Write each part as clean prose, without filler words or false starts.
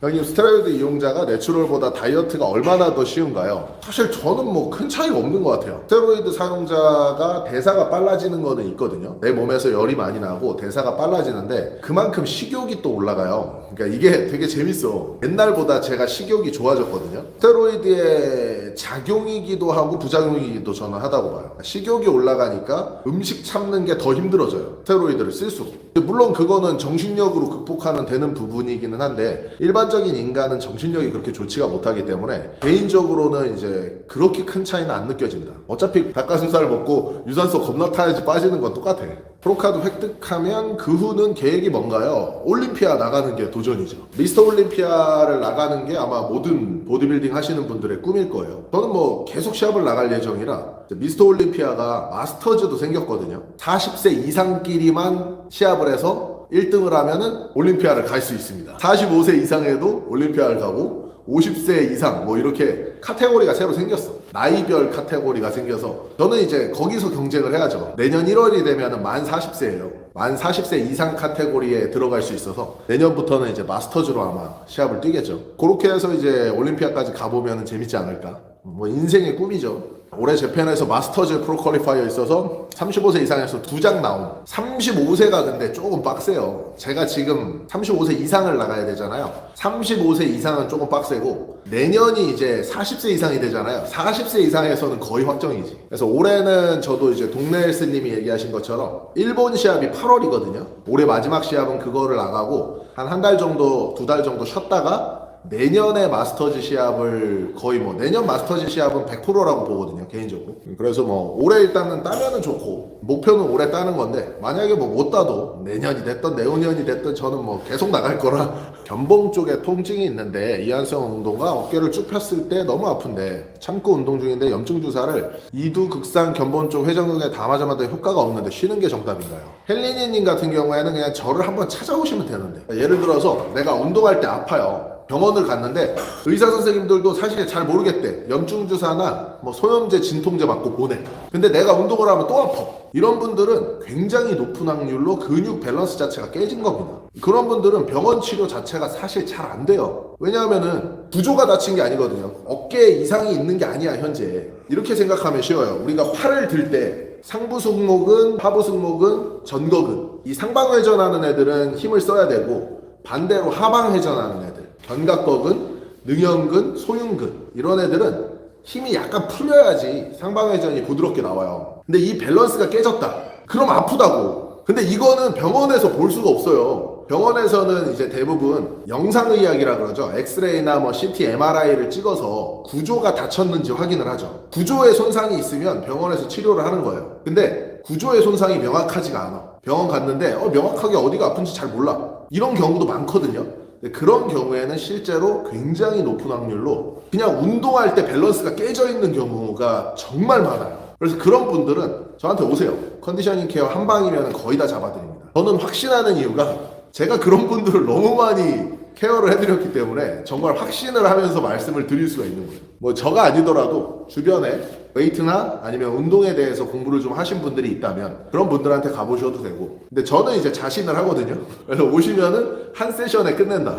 형님, 스테로이드 이용자가 내추럴보다 다이어트가 얼마나 더 쉬운가요? 사실 저는 뭐 큰 차이가 없는 것 같아요. 스테로이드 사용자가 대사가 빨라지는 거는 있거든요. 내 몸에서 열이 많이 나고 대사가 빨라지는데 그만큼 식욕이 또 올라가요. 그러니까 이게 되게 재밌어. 옛날보다 제가 식욕이 좋아졌거든요. 스테로이드의 작용이기도 하고 부작용이기도 저는 하다고 봐요. 식욕이 올라가니까 음식 참는 게 더 힘들어져요. 스테로이드를 쓸수록. 물론 그거는 정신력으로 극복하는 되는 부분이기는 한데 일반적인 인간은 정신력이 그렇게 좋지가 못하기 때문에 개인적으로는 이제 그렇게 큰 차이는 안 느껴집니다. 어차피 닭가슴살 먹고 유산소 겁나 타야지 빠지는 건 똑같아. 프로카드 획득하면 그 후는 계획이 뭔가요? 올림피아 나가는 게 도전이죠. 미스터 올림피아를 나가는 게 아마 모든 보디빌딩 하시는 분들의 꿈일 거예요. 저는 뭐 계속 시합을 나갈 예정이라 미스터 올림피아가 마스터즈도 생겼거든요. 40세 이상끼리만 시합을 해서 1등을 하면은 올림피아를 갈 수 있습니다. 45세 이상에도 올림피아를 가고 50세 이상 뭐 이렇게 카테고리가 새로 생겼어. 나이별 카테고리가 생겨서 저는 이제 거기서 경쟁을 해야죠. 내년 1월이 되면은 만 40세예요. 만 40세 이상 카테고리에 들어갈 수 있어서 내년부터는 이제 마스터즈로 아마 시합을 뛰겠죠. 그렇게 해서 이제 올림피아까지 가보면 재밌지 않을까. 뭐 인생의 꿈이죠. 올해 재팬에서 마스터즈 프로 퀄리파이어 있어서 35세 이상에서 2장 나옴. 35세가 근데 조금 빡세요. 제가 지금 35세 이상을 나가야 되잖아요. 35세 이상은 조금 빡세고 내년이 이제 40세 이상이 되잖아요. 40세 이상에서는 거의 확정이지. 그래서 올해는 저도 이제 동네 헬스님이 얘기하신 것처럼 일본 시합이 8월이거든요. 올해 마지막 시합은 그거를 나가고 한 달 정도, 2달 정도 쉬었다가 내년에 마스터즈 시합을 거의 뭐 내년 마스터즈 시합은 100%라고 보거든요, 개인적으로. 그래서 뭐 올해 일단은 따면은 좋고 목표는 올해 따는 건데 만약에 뭐 못 따도 내년이 됐든 내후년이 됐든 저는 뭐 계속 나갈 거라. 견봉 쪽에 통증이 있는데 이완성 운동과 어깨를 쭉 폈을 때 너무 아픈데 참고 운동 중인데 염증 주사를 이두 극상 견본 쪽 회전근에 다 맞아봤는데 효과가 없는데 쉬는 게 정답인가요? 헬리니님 같은 경우에는 그냥 저를 한번 찾아오시면 되는데 예를 들어서 내가 운동할 때 아파요. 병원을 갔는데 의사 선생님들도 사실 잘 모르겠대. 염증 주사나 뭐 소염제, 진통제 맞고 보내. 근데 내가 운동을 하면 또 아파. 이런 분들은 굉장히 높은 확률로 근육 밸런스 자체가 깨진 겁니다. 그런 분들은 병원 치료 자체가 사실 잘 안 돼요. 왜냐하면은 구조가 다친 게 아니거든요. 어깨에 이상이 있는 게 아니야 현재. 이렇게 생각하면 쉬워요. 우리가 팔을 들 때 상부 승모근, 하부 승모근, 전거근 이 상방 회전하는 애들은 힘을 써야 되고 반대로 하방 회전하는 애들 견갑거근, 능형근, 소흉근 이런 애들은 힘이 약간 풀려야지 상방회전이 부드럽게 나와요. 근데 이 밸런스가 깨졌다. 그럼 아프다고. 근데 이거는 병원에서 볼 수가 없어요. 병원에서는 이제 대부분 영상의학이라 그러죠. 엑스레이나 뭐 CT, MRI를 찍어서 구조가 다쳤는지 확인을 하죠. 구조에 손상이 있으면 병원에서 치료를 하는 거예요. 근데 구조의 손상이 명확하지가 않아. 병원 갔는데 명확하게 어디가 아픈지 잘 몰라. 이런 경우도 많거든요. 그런 경우에는 실제로 굉장히 높은 확률로 그냥 운동할 때 밸런스가 깨져 있는 경우가 정말 많아요. 그래서 그런 분들은 저한테 오세요. 컨디셔닝 케어 한 방이면 거의 다 잡아드립니다. 저는 확신하는 이유가 제가 그런 분들을 너무 많이 케어를 해드렸기 때문에 정말 확신을 하면서 말씀을 드릴 수가 있는 거예요. 뭐 저가 아니더라도 주변에 웨이트나 아니면 운동에 대해서 공부를 좀 하신 분들이 있다면 그런 분들한테 가보셔도 되고 근데 저는 이제 자신을 하거든요. 그래서 오시면은 한 세션에 끝낸다.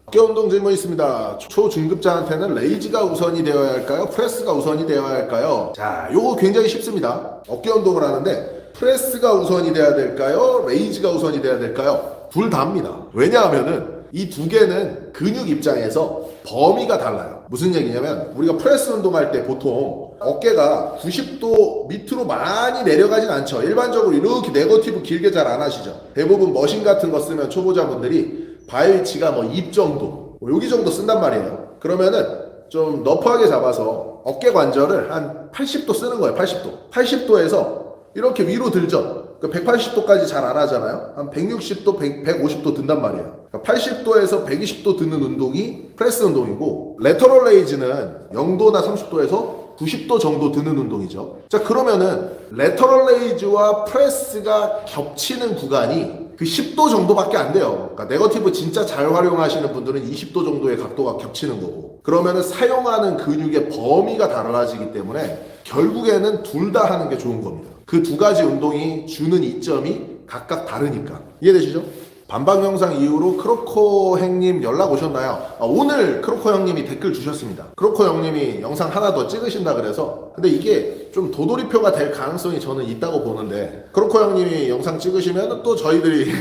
어깨 운동 질문 있습니다. 초중급자한테는 레이즈가 우선이 되어야 할까요? 프레스가 우선이 되어야 할까요? 자, 요거 굉장히 쉽습니다. 어깨 운동을 하는데 프레스가 우선이 돼야 될까요? 레이즈가 우선이 돼야 될까요? 둘 다입니다. 왜냐하면은 이 두 개는 근육 입장에서 범위가 달라요. 무슨 얘기냐면 우리가 프레스 운동할 때 보통 어깨가 90도 밑으로 많이 내려가진 않죠. 일반적으로 이렇게 네거티브 길게 잘 안 하시죠. 대부분 머신 같은 거 쓰면 초보자분들이 발 위치가 뭐 입 정도, 여기 정도 쓴단 말이에요. 그러면은 좀 너프하게 잡아서 어깨 관절을 한 80도 쓰는 거예요. 80도. 80도에서 이렇게 위로 들죠. 180도까지 잘 안 하잖아요. 한 160도, 150도 든단 말이에요. 80도에서 120도 드는 운동이 프레스 운동이고 레터럴 레이즈는 0도나 30도에서 90도 정도 드는 운동이죠. 자, 그러면은 레터럴 레이즈와 프레스가 겹치는 구간이 그 10도 정도밖에 안 돼요. 그러니까 네거티브 진짜 잘 활용하시는 분들은 20도 정도의 각도가 겹치는 거고 그러면은 사용하는 근육의 범위가 달라지기 때문에 결국에는 둘 다 하는 게 좋은 겁니다. 그 두 가지 운동이 주는 이점이 각각 다르니까. 이해되시죠? 반박 영상 이후로 크로코 형님 연락 오셨나요? 오늘 크로코 형님이 댓글 주셨습니다. 크로코 형님이 영상 하나 더 찍으신다 그래서, 근데 이게 좀 도돌이표가 될 가능성이 저는 있다고 보는데, 크로코 형님이 영상 찍으시면 또 저희들이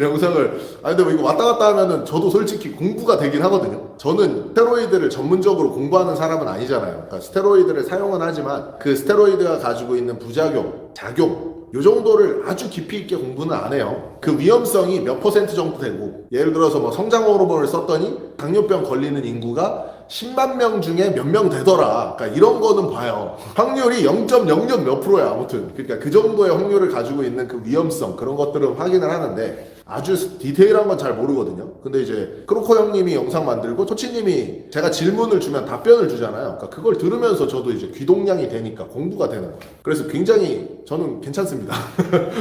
영상을, 근데 뭐 이거 왔다 갔다 하면은 저도 솔직히 공부가 되긴 하거든요. 저는 스테로이드를 전문적으로 공부하는 사람은 아니잖아요. 그러니까 스테로이드를 사용은 하지만 그 스테로이드가 가지고 있는 부작용, 작용, 요 정도를 아주 깊이 있게 공부는 안 해요. 그 위험성이 몇 퍼센트 정도 되고, 예를 들어서 뭐 성장 호르몬을 썼더니 당뇨병 걸리는 인구가 10만 명 중에 몇 명 되더라. 그러니까 이런 거는 봐요. 확률이 0.00 몇 프로야, 아무튼. 그러니까 그 정도의 확률을 가지고 있는 그 위험성, 그런 것들은 확인을 하는데, 아주 디테일한 건 잘 모르거든요. 근데 이제 크로코 형님이 영상 만들고 토치님이 제가 질문을 주면 답변을 주잖아요. 그러니까 그걸 들으면서 저도 이제 귀동량이 되니까 공부가 되는 거예요. 그래서 굉장히 저는 괜찮습니다.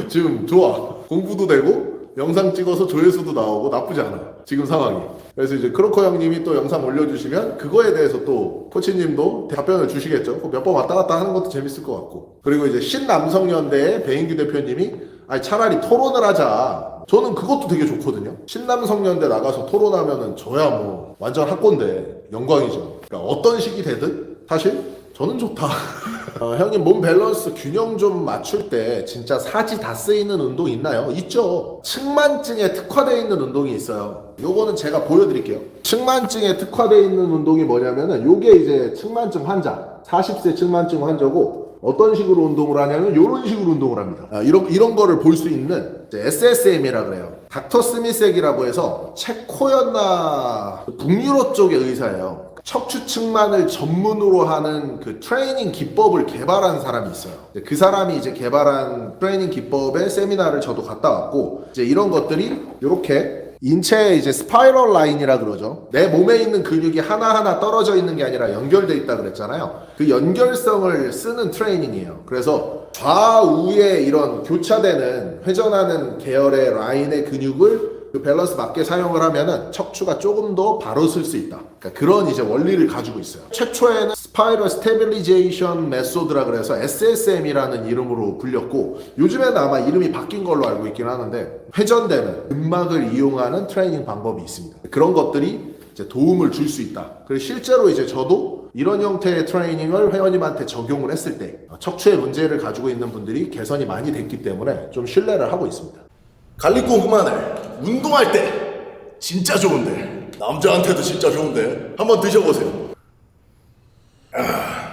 지금 좋아. 공부도 되고 영상 찍어서 조회수도 나오고 나쁘지 않아요. 지금 상황이. 그래서 이제 크로코 형님이 또 영상 올려주시면 그거에 대해서 또 코치님도 답변을 주시겠죠. 몇 번 왔다 갔다 하는 것도 재밌을 것 같고. 그리고 이제 신남성연대의 배인규 대표님이 차라리 토론을 하자. 저는 그것도 되게 좋거든요. 신남성연대 나가서 토론하면은 저야 뭐 완전 학고인데 영광이죠. 그러니까 어떤 식이 되든 사실 저는 좋다. 형님 몸 밸런스 균형 좀 맞출 때 진짜 사지 다 쓰이는 운동 있나요? 있죠. 측만증에 특화되어 있는 운동이 있어요. 요거는 제가 보여드릴게요. 측만증에 특화되어 있는 운동이 뭐냐면은 요게 이제 측만증 환자, 40세 측만증 환자고 어떤 식으로 운동을 하냐면 이런 식으로 운동을 합니다. 이런 거를 볼 수 있는 SSM이라 그래요. 닥터 스미색이라고 해서 체코였나 북유럽 쪽의 의사예요. 척추 측만을 전문으로 하는 그 트레이닝 기법을 개발한 사람이 있어요. 그 사람이 이제 개발한 트레이닝 기법의 세미나를 저도 갔다 왔고, 이제 이런 것들이 이렇게 인체의 이제 스파이럴 라인이라 그러죠. 내 몸에 있는 근육이 하나하나 떨어져 있는 게 아니라 연결돼 있다 그랬잖아요. 그 연결성을 쓰는 트레이닝이에요. 그래서 좌우에 이런 교차되는 회전하는 계열의 라인의 근육을 그 밸런스 맞게 사용을 하면은 척추가 조금 더 바로 쓸 수 있다. 그러니까 그런 이제 원리를 가지고 있어요. 최초에는 스파이럴 스테빌리제이션 메소드라 그래서 SSM이라는 이름으로 불렸고, 요즘에는 아마 이름이 바뀐 걸로 알고 있긴 하는데, 회전되는 근막을 이용하는 트레이닝 방법이 있습니다. 그런 것들이 이제 도움을 줄 수 있다. 그리고 실제로 이제 저도 이런 형태의 트레이닝을 회원님한테 적용을 했을 때 척추의 문제를 가지고 있는 분들이 개선이 많이 됐기 때문에 좀 신뢰를 하고 있습니다. 갈릭고 흑마늘 운동할 때 진짜 좋은데, 남자한테도 진짜 좋은데 한번 드셔보세요.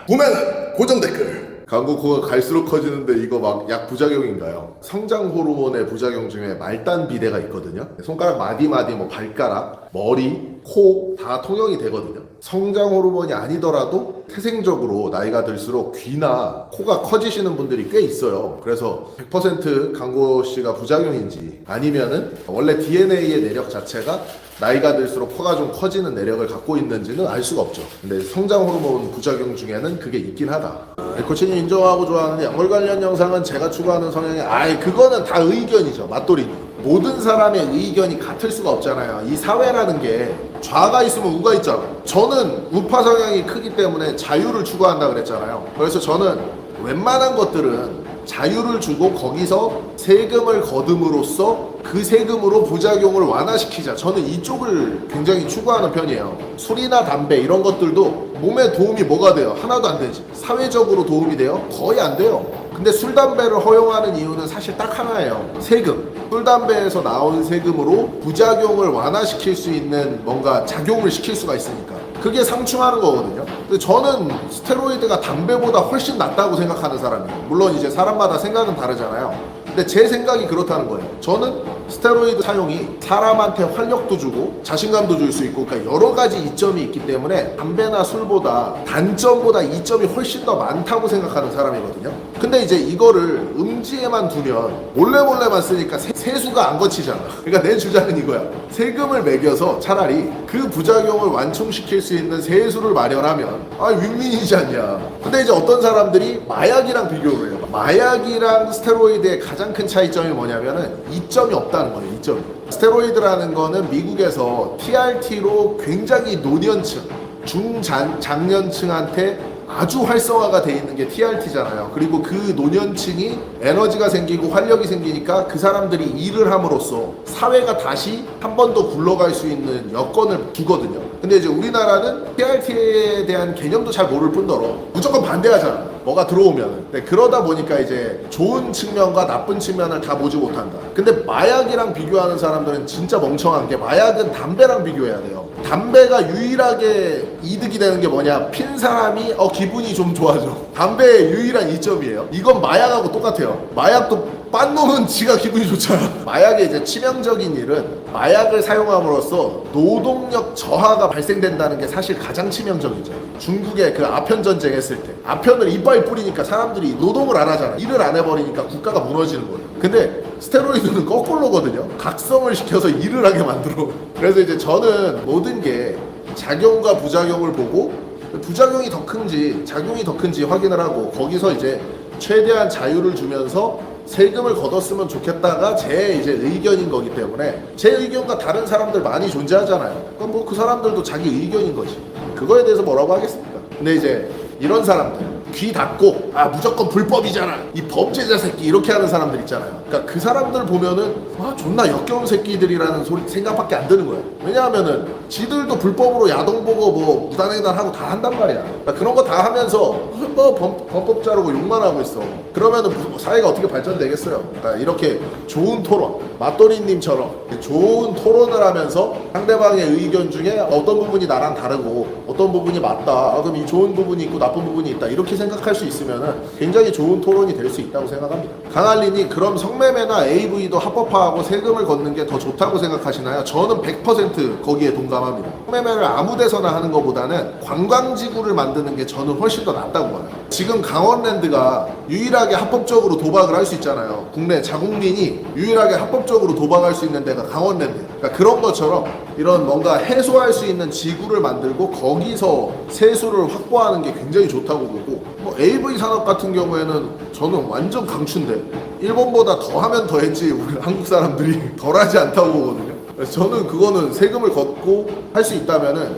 구매는 고정 댓글. 광고 코가 갈수록 커지는데 이거 막 약 부작용인가요? 성장 호르몬의 부작용 중에 말단 비대가 있거든요. 손가락 마디마디, 뭐 발가락, 머리, 코 다 통용이 되거든요. 성장 호르몬이 아니더라도 태생적으로 나이가 들수록 귀나 코가 커지시는 분들이 꽤 있어요. 그래서 100% 강고 씨가 부작용인지 아니면은 원래 DNA의 내력 자체가 나이가 들수록 코가 좀 커지는 내력을 갖고 있는지는 알 수가 없죠. 근데 성장 호르몬 부작용 중에는 그게 있긴 하다. 코치님 인정하고 좋아하는 약물 관련 영상은 제가 추구하는 성향이 그거는 다 의견이죠. 맞돌이는. 모든 사람의 의견이 같을 수가 없잖아요. 이 사회라는 게 좌가 있으면 우가 있잖아. 저는 우파 성향이 크기 때문에 자유를 추구한다 그랬잖아요. 그래서 저는 웬만한 것들은 자유를 주고 거기서 세금을 거둠으로써 그 세금으로 부작용을 완화시키자. 저는 이쪽을 굉장히 추구하는 편이에요. 술이나 담배 이런 것들도 몸에 도움이 뭐가 돼요? 하나도 안 되지. 사회적으로 도움이 돼요? 거의 안 돼요. 근데 술, 담배를 허용하는 이유는 사실 딱 하나예요. 세금. 술, 담배에서 나온 세금으로 부작용을 완화시킬 수 있는 뭔가 작용을 시킬 수가 있으니까. 그게 상충하는 거거든요. 근데 저는 스테로이드가 담배보다 훨씬 낫다고 생각하는 사람이에요. 물론 이제 사람마다 생각은 다르잖아요. 근데 제 생각이 그렇다는 거예요. 저는 스테로이드 사용이 사람한테 활력도 주고 자신감도 줄 수 있고, 그러니까 여러 가지 이점이 있기 때문에 담배나 술보다 단점보다 이점이 훨씬 더 많다고 생각하는 사람이거든요. 근데 이제 이거를 음지에만 두면 몰래몰래만 쓰니까 세수가 안 거치잖아. 그러니까 내 주장은 이거야. 세금을 매겨서 차라리 그 부작용을 완충시킬 수 있는 세수를 마련하면 윈윈이지 않냐. 근데 이제 어떤 사람들이 마약이랑 비교를 해요. 마약이랑 스테로이드의 가장 큰 차이점이 뭐냐면은 이점이 없다는 거예요. 이점이. 스테로이드라는 거는 미국에서 TRT로 굉장히 노년층, 중장년층한테 아주 활성화가 돼 있는 게 TRT잖아요. 그리고 그 노년층이 에너지가 생기고 활력이 생기니까 그 사람들이 일을 함으로써 사회가 다시 한 번 더 굴러갈 수 있는 여건을 두거든요. 근데 이제 우리나라는 TRT에 대한 개념도 잘 모를 뿐더러 무조건 반대하잖아. 뭐가 들어오면. 네, 그러다 보니까 이제 좋은 측면과 나쁜 측면을 다 보지 못한다. 근데 마약이랑 비교하는 사람들은 진짜 멍청한 게 마약은 담배랑 비교해야 돼요. 담배가 유일하게 이득이 되는 게 뭐냐? 핀 사람이 기분이 좀 좋아져. 담배의 유일한 이점이에요. 이건 마약하고 똑같아요. 마약도 빤 놈은 지가 기분이 좋잖아. 마약의 이제 치명적인 일은 마약을 사용함으로써 노동력 저하가 발생된다는 게 사실 가장 치명적이죠. 중국의 그 아편 전쟁 했을 때 아편을 이빨 뿌리니까 사람들이 노동을 안 하잖아. 일을 안 해버리니까 국가가 무너지는 거예요. 근데 스테로이드는 거꾸로거든요. 각성을 시켜서 일을 하게 만들어. 그래서 이제 저는 모든 게 작용과 부작용을 보고 부작용이 더 큰지 작용이 더 큰지 확인을 하고 거기서 이제 최대한 자유를 주면서 세금을 걷었으면 좋겠다가 제 이제 의견인 거기 때문에 제 의견과 다른 사람들 많이 존재하잖아요. 그럼 뭐 그 사람들도 자기 의견인 거지. 그거에 대해서 뭐라고 하겠습니까? 근데 이제 이런 사람들 귀 닫고 무조건 불법이잖아 이 범죄자 새끼 이렇게 하는 사람들 있잖아요. 그러니까 그 사람들 보면은 존나 역겨운 새끼들이라는 소리 생각밖에 안 드는 거예요. 왜냐하면은 지들도 불법으로 야동 보고 뭐 무단횡단하고 다 한단 말이야. 그러니까 그런 거 다 하면서 뭐 범법자라고 욕만 하고 있어. 그러면은 사회가 어떻게 발전되겠어요? 그러니까 이렇게 좋은 토론 맞돌이님처럼 좋은 토론을 하면서 상대방의 의견 중에 어떤 부분이 나랑 다르고 어떤 부분이 맞다. 그럼 이 좋은 부분이 있고 나쁜 부분이 있다. 이렇게 생각할 수 있으면은 굉장히 좋은 토론이 될 수 있다고 생각합니다. 강할린이 그럼 성매매나 AV도 합법화하고 세금을 걷는 게 더 좋다고 생각하시나요? 저는 100% 거기에 동감합니다. 성매매를 아무 데서나 하는 것보다는 관광지구를 만드는 게 저는 훨씬 더 낫다고 봐요. 지금 강원랜드가 유일하게 합법적으로 도박을 할 수 있잖아요. 국내 자국민이 유일하게 합법적으로 도박할 수 있는 데가 강원랜드예요. 그러니까 그런 것처럼 이런 뭔가 해소할 수 있는 지구를 만들고 거기서 세수를 확보하는 게 굉장히 좋다고 보고 AV 산업 같은 경우에는 저는 완전 강추인데 일본보다 더 하면 더 했지 우리 한국 사람들이 덜 하지 않다고 보거든요. 그래서 저는 그거는 세금을 걷고 할 수 있다면은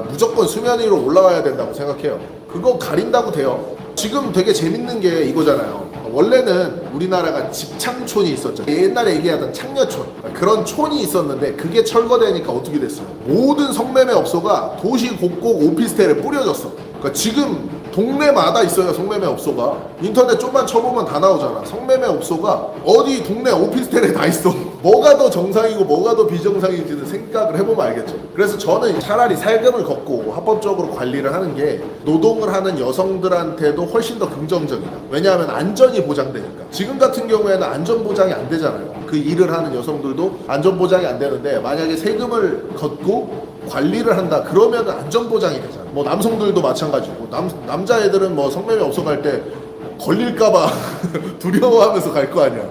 무조건 수면 위로 올라가야 된다고 생각해요. 그거 가린다고 돼요. 지금 되게 재밌는 게 이거잖아요. 원래는 우리나라가 집창촌이 있었죠. 옛날에 얘기하던 창녀촌 그런 촌이 있었는데 그게 철거되니까 어떻게 됐어요? 모든 성매매 업소가 도시 곳곳 오피스텔에 뿌려졌어. 그러니까 지금 동네마다 있어요. 성매매 업소가 인터넷 좀만 쳐보면 다 나오잖아. 성매매 업소가 어디 동네 오피스텔에 다 있어. 뭐가 더 정상이고 뭐가 더 비정상인지는 생각을 해보면 알겠죠. 그래서 저는 차라리 세금을 걷고 합법적으로 관리를 하는 게 노동을 하는 여성들한테도 훨씬 더 긍정적이다. 왜냐하면 안전이 보장되니까. 지금 같은 경우에는 안전 보장이 안 되잖아요. 그 일을 하는 여성들도 안전 보장이 안 되는데 만약에 세금을 걷고 관리를 한다 그러면 안전보장이 되잖아. 뭐 남성들도 마찬가지고 남자애들은 뭐 성매매 업소 갈 때 걸릴까봐 두려워하면서 갈 거 아니야.